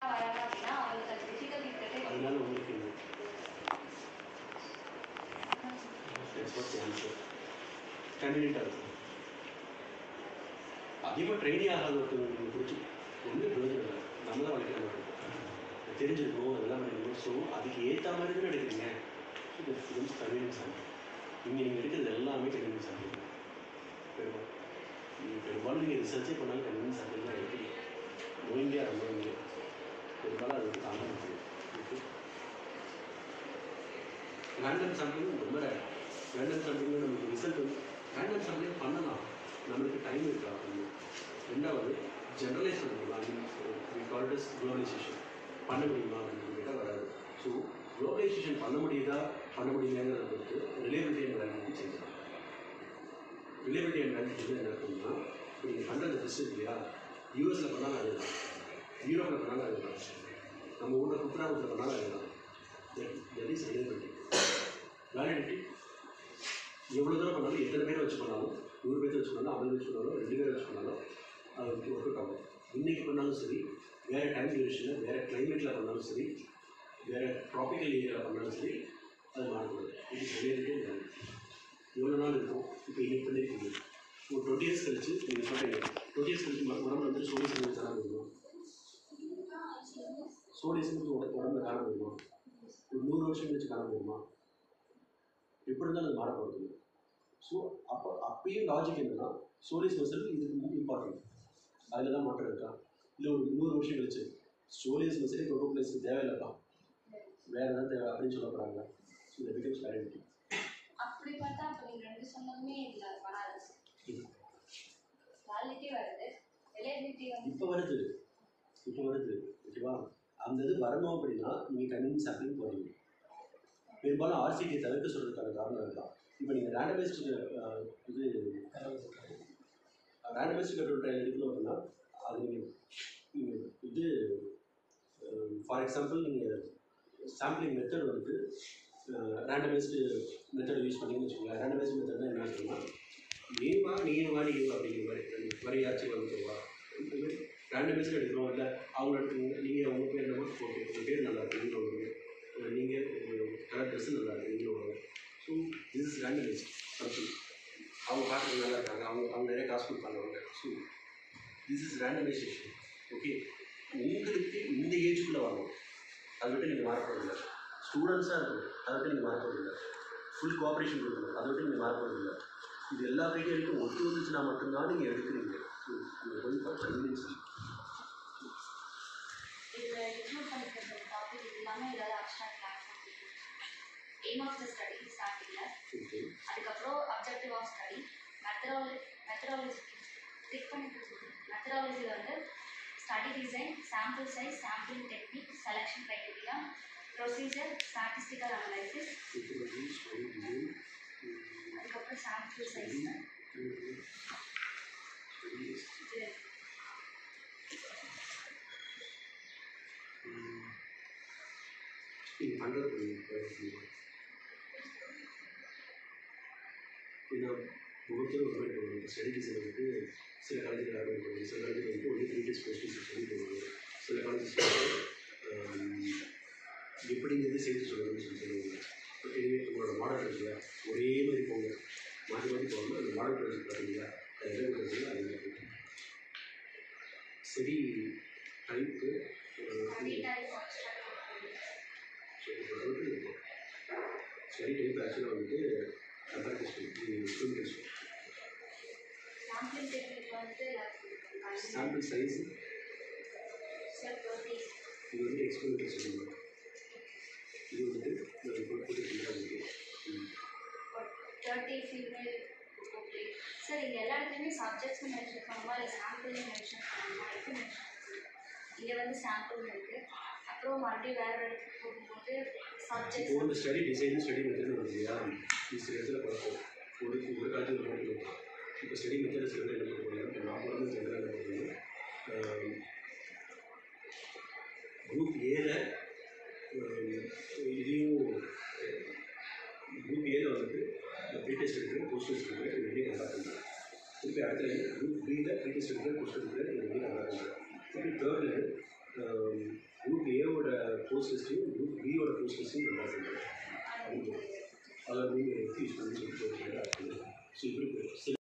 அதனால உங்களுக்கு கன்வீனியன்ட்டாக இருக்கும். அதிகமாக ட்ரெயினிங் ஆகாத ஒருத்தவங்களுக்கு குறித்து ஒன்றும் பிரயோஜனம் இல்லை. நம்ம தான் வளர்க்க மாட்டோம், தெரிஞ்சிருக்கணும், அதெல்லாம் பண்ணிக்கணும். ஸோ அதுக்கு ஏற்ற மாதிரி தான் எடுக்கிறீங்க. ஃபிலிம்ஸ் கன்வீனியன்ஸ் ஆகும். இங்கே நீங்கள் எடுக்கிறது எல்லாமே கன்வீனியன்ஸ் ஆகும். பெரும்பாலும் நீங்கள் ரிசர்ச்சே பண்ணாலும் கன்வீனியன்ஸ் ஆகும் தான் எடுக்கிறீங்க. நோயிங்கே ரொம்ப நோய் பெரும்பாலும் அது வந்து தாங்க முடியும். ரேண்டம் சாம்பிளிங் ரொம்ப ரேர். ரேண்டம் சாம்பிளிங்கில் நமக்கு ரிசல்ட் வந்து ரேண்டம் சாம்பிளிங் பண்ணலாம், நம்மளுக்கு டைம் இருக்கா அப்படின்னு. ரெண்டாவது ஜென்ரலைஸ் பண்ண முடியுமா, கால்டஸ் குளோபலைசேஷன் பண்ண முடியுமா அப்படின்னு கேட்டால் வராது. ஸோ குளோபலைசேஷன் பண்ண முடியுதா பண்ண முடியலங்கிறத பொறுத்து ரிலேபிலிட்டி அண்ட் வேலிடிட்டி சேஞ்ச் ஆகும். ரிலேபிலிட்டி அண்ட் வேலிடிட்டி என்ன இருக்குன்னா, நீங்கள் பண்ணுறது ரிசல்ட் இல்லையா, யூஎஸில் பண்ணாலும் அதுதான், யூரோப்பில் பண்ணாலும் அதுதான், நம்ம ஊரில் குக்கிராமத்தில் பண்ணாலும் அதுதான். That is reliability. வேலிடிட்டி எவ்வளோ தூரம் பண்ணாலும், எத்தனை பேரை வச்சு பண்ணாலும், 100 பேர் வச்சு பண்ணாலும், 50 வச்சு பண்ணாலும், 2 பேர் வச்சு பண்ணாலும் அது வந்து ஒர்க் அவுட் ஆகும். இன்றைக்கி பண்ணாலும் சரி, வேறு டைம் டியூரேஷனில், வேறு கிளைமேட்டில் பண்ணாலும் சரி, வேறு ட்ராபிக்கல் ஏரியாவில் பண்ணாலும் சரி, அது மாறக்கூடாது. இது ரிலேட்டட் வேலிடிட்டி. எவ்வளோ நாள் இருக்கும், இப்போ இன்னைக்கு பண்ணியிருக்கீங்க, ஒரு 20 இயர்ஸ் கழிச்சு நீங்கள் சொல்கிறீங்க, 20 இயர்ஸ் கழிச்சு உடம்புல வந்து சோடியம் சேர்ந்து காண முடியுமா? சோடியம் சேர்ந்து உடம்புல காண முடியுமா? ஒரு 100 வருஷம் கழிச்சு காண முடியுமா? எப்படி இருந்தாலும் அது மாறப்படுது. ஸோ அப்பயும் லாஜிக் என்னன்னா, சோலிஸ் மசில் இதுக்கு ரொம்ப இம்பார்ட்டன்ட். அதில் தான் மாற்றம் இருக்கா? இல்லை ஒரு 100 வருஷம் கழிச்சு சோலியஸ் மசிலே ப்ரோட்டோபிளேஸ்க்கு தேவையில்லைப்பா, வேறு ஏதாவது தேவை அப்படின்னு சொல்ல போகிறாங்க. ஸோ இந்த பிகம்ஸ் வேலிடிட்டி. அப்படி பார்த்தா அப்போ நீங்கள் ரெண்டு சொன்னதுமே இதில் வராது. வேலிடிட்டி வருது, ரிலேபிலிட்டி வந்து இப்போ வருது ஓகேவா? அந்த இது வரணும் அப்படின்னா நீங்கள் கன்வீனியன்ஸ் சாம்பிளிங் போகிறீங்க. பெரும்பாலும் ஆர்சிடியை தவிர்க்க சொல்கிறதுக்கான காரணம் இதுதான். இப்போ நீங்கள் ரேண்டமைஸ்டு கண்ட்ரோல் ட்ரையல் எடுக்கணும் அப்படின்னா அது நீங்கள் இது ஃபார் எக்ஸாம்பிள் நீங்கள் சாம்பிளிங் மெத்தட் வந்து ரேண்டமைஸ்டு மெத்தட் யூஸ் பண்ணிங்கன்னு வச்சுக்கோங்களேன். ரேண்டமைஸ்டு மெத்தட்னா என்ன இருக்குன்னா, நீவா அப்படிங்கிற மாதிரி யாச்சும் வந்துருவா ரேண்டமைஸ்டு எடுக்கிறோம். இல்லை அவங்க எடுத்துக்கோங்க, நீங்கள் உங்கள் பேர் என்ன போட்டு உங்கள் பேர் நல்லா இருக்குன்னு வருவாங்க, நீங்கள் கலர் ட்ரெஸ்ஸு நல்லா இருக்குன்னு வருவாங்க. So this is randomised something. அவங்க பார்க்குறது நல்லா இருக்காங்க, அவங்க நிறைய காசு கொடுப்பாங்க. So this is randomisation. Okay, உங்களுக்கு இந்த ஏஜுக்குள்ளே வரணும், அதை விட்டு நீங்கள் மாறப்போறதில்லை. ஸ்டூடெண்ட்ஸாக இருக்கணும், அதை விட்டு நீங்கள் மாறப்போறதில்லை. ஃபுல் கோஆப்ரேஷன் கொடுக்கணும், அதை விட்டு நீங்கள் மாறப்போறதில்லை. இது எல்லா க்ரைட்டீரியாவுக்கும் ஒத்து வந்துச்சுன்னா மட்டும்தான் நீங்கள் எடுக்கிறீங்க. ஸோ நீங்கள் போய் கன்வீனியன்ஸ் இதில் இன்க்ளூட் பண்ணிக்கிற டாபிக் எல்லாமே ஏதாவது abstract class aim of the study ஸ்டார்டிங்கில், அதுக்கப்புறம் objective of study, methodology click பண்ணி மெத்தடாலஜியில் வந்து study design, sample size, sampling technique, selection criteria, procedure, statistical analysis, அதுக்கப்புறம் சாம்பிள் சைஸ் நீங்கள் பண்ணுறது. ஏன்னா ஒவ்வொருத்தரும் ஒரு மாதிரி பண்ணுவாங்க. ஸ்டடி டிசைன் வந்துட்டு சில காலேஜில் ஆரம்பிக்க பண்ணுவாங்க, சில காலேஜில் வந்துட்டு ஒன்லி 3 days கோர்ஸ் சொல்லி போடுவாங்க, சில காலேஜஸ் எப்படிங்கிறது சேர்த்து சொல்லணும்னு சொல்லுவாங்க. எனவே உங்களோட மாடல் இருக்குல்ல, ஒரே மாதிரி போங்க, மாற்றி போகாமல் அந்த மாடல் ப்ராஜெக்ட் பார்த்தீங்களா, அது எதை கொடுக்குறது அதே மாதிரி சரி. டைப்பு ஸ்டடி டைப் ஆக்சுவலாக வந்துட்டு சாம்பிள் சைஸ் இது வந்து எக்ஸ்பெரிமெண்டல் சொல்லுவாங்க. இது வந்துட்டு 30 ஃபீமேல். ஓகே சார், இங்கே எல்லா இடத்துலையுமே சப்ஜெக்ட்ஸ் மென்ஷன் பண்ணுமா, இல்லை சாம்பிள் மென்ஷன் பண்ணுமா, எப்படி மென்ஷன் பண்ணுங்க? இங்கே வந்து சாம்பிள் இருக்குது, அப்புறம் மறுபடியும் வேறு இடத்துக்கு போகும்போது சப்ஜெக்ட். ஒரு ஸ்டடி டிசைன் ஸ்டடி மெத்தட் வருது இல்லையா, இது சில இடத்துல பார்ப்போம். ஒரு காலத்தில் போட்டுருக்கோம். இப்போ ஸ்டடி மெத்தட்ஸ் வந்து என்ன பண்ணுறாங்க, இப்போ நான் வந்து ஜென்ரலாக என்ன பண்ணுறேன், குரூப் ஏல இதையும் குரூப் ஏல வந்துட்டு ப்ரீ டெஸ்ட் எடுக்கிறேன், போஸ்ட் டெஸ்ட் எடுக்கிறேன், இது ரெண்டையும் கம்பேர் பண்ணுறேன். திருப்பி அடுத்த குரூப் பியில் ப்ரீ டெஸ்ட் எடுக்கிறேன், போஸ்ட் எடுக்கிறேன், இது ரெண்டையும் கம்பேர் பண்ணுறேன். திருப்பி தேர்டில் ஸ்ட்ரெஸ்ஸிங் நல்லா பண்ணுறது அதை நீங்கள் எடுத்து யூஸ் பண்ணி சொல்லிட்டு ஸோ இப்படி